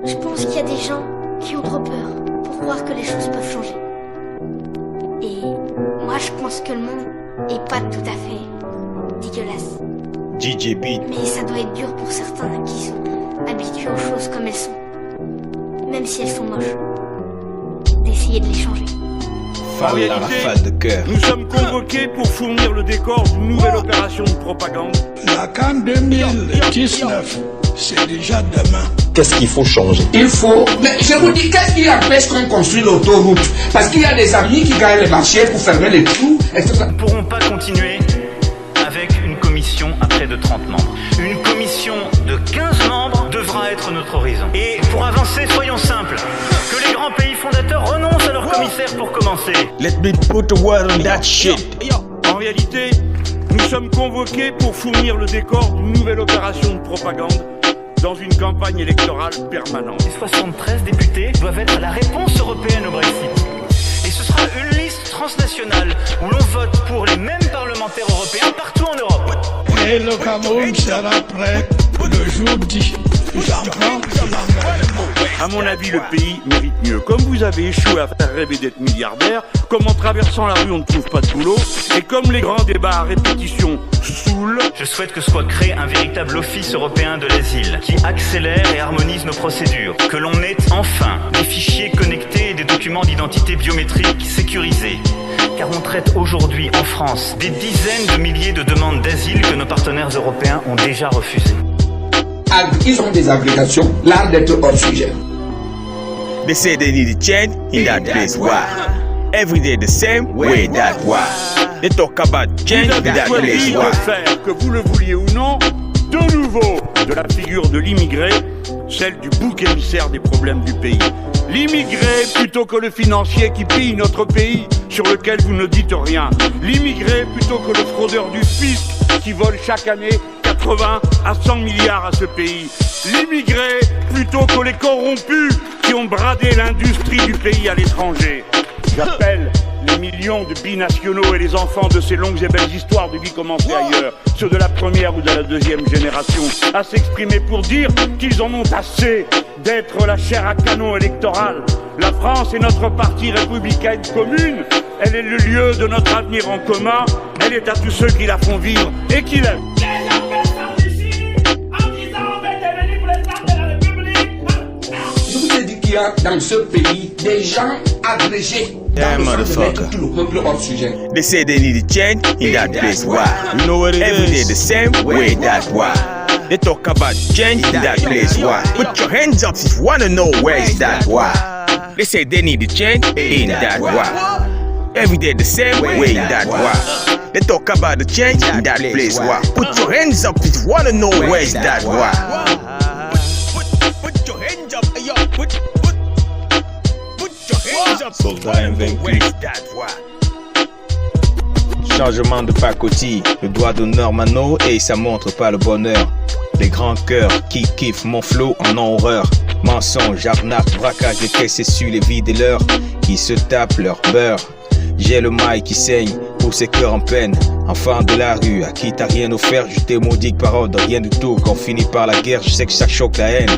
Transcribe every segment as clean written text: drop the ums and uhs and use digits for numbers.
Je pense qu'il y a des gens qui ont trop peur pour croire que les choses peuvent changer. Et moi, je pense que le monde est pas tout à fait dégueulasse. DJ Beat. Mais ça doit être dur pour certains qui sont habitués aux choses comme elles sont, même si elles sont moches, d'essayer de les changer. En réalité, de cœur. nous sommes convoqués pour fournir le décor d'une nouvelle opération de propagande. La CAN 2019, c'est déjà demain. Qu'est-ce qu'il faut changer? Il faut... Mais je vous dis, qu'est-ce qui empêche qu'on construise l'autoroute? Parce qu'il y a des amis qui gagnent les marchés pour fermer les trous, etc. Nous ne pourrons pas continuer avec une commission à près de 30 membres. Une commission de 15 membres devra être notre horizon. Et pour avancer, soyons simples. Que les grands pays fondateurs renoncent à leur commissaire pour commencer. Let me put the word on that shit. En réalité, nous sommes convoqués pour fournir le décor d'une nouvelle opération de propagande dans une campagne électorale permanente. Les 73 députés doivent être la réponse européenne au Brexit. Et ce sera une liste transnationale où l'on vote pour les mêmes parlementaires européens partout en Europe. Et le Cameroun sera prêt le jour dit. J'en prends À mon avis, le pays mérite mieux. Comme vous avez échoué à faire rêver d'être milliardaire, comme en traversant la rue on ne trouve pas de boulot, et comme les grands débats à répétition saoulent, Je souhaite que soit créé un véritable office européen de l'asile qui accélère et harmonise nos procédures. Que l'on ait enfin des fichiers connectés et des documents d'identité biométriques sécurisés. Car on traite aujourd'hui en France des dizaines de milliers de demandes d'asile que nos partenaires européens ont déjà refusées. Ils ont des obligations, l'art d'être hors sujet. They say they need a change in that place. Why? Every day the same way. That why? They talk about change vous in avez that place. choisi de Why? faire, que vous le vouliez ou non, de nouveau de la figure de l'immigré, celle du bouc émissaire des problèmes du pays. L'immigré plutôt que le financier qui pille notre pays, sur lequel vous ne dites rien. L'immigré plutôt que le fraudeur du fisc qui vole chaque année 80 à 100 milliards à ce pays. L'immigré plutôt que les corrompus qui ont bradé l'industrie du pays à l'étranger. J'appelle les millions de binationaux et les enfants de ces longues et belles histoires de vie commencées ailleurs, ceux de la première ou de la deuxième génération, à s'exprimer pour dire qu'ils en ont assez d'être la chair à canon électorale. La France est notre partie républicaine commune, elle est le lieu de notre avenir en commun, elle est à tous ceux qui la font vivre et qui l'aiment. Je vous ai dit qu'il y a dans ce pays des gens agrégés Yeah, dans le sens de motherfucker. mettre tout le peuple hors sujet. They say they need a change in that place. Why? You know what it Every day is? the same way. That why? They talk about change in that place. Why? Put your hands up if you wanna know where is that. Why? They say they need a change in that. Why? Every day the same way. That why? They talk about the change in that place. Why? Put your hands up if you wanna know where is that. Why? Put your hands up, yo. Put your hands up. Soldat invaincu. Where is that? Why? Changement de pacotille, le doigt d'honneur mano et ça montre pas le bonheur. Les grands cœurs qui kiffent mon flow en ont horreur. Mensonge, arnaque, braquage de caisses et su les vides et leurs qui se tapent leur beurre. J'ai le mail qui saigne pour ces cœurs en peine. Enfant de la rue, à qui t'as rien offert, je t'ai maudit parole de rien du tout. Quand on finit par la guerre, je sais que ça choque la haine.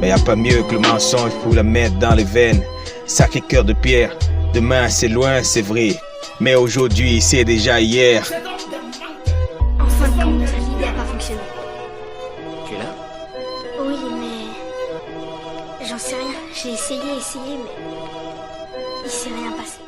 Mais y a pas mieux que le mensonge pour la mettre dans les veines. Sacré cœur de pierre, demain c'est loin, c'est vrai. Mais aujourd'hui, c'est déjà hier. En fin de compte, l'idée n'a pas fonctionné. Tu es là? Oui, mais... J'en sais rien. J'ai essayé, mais... Il s'est rien passé.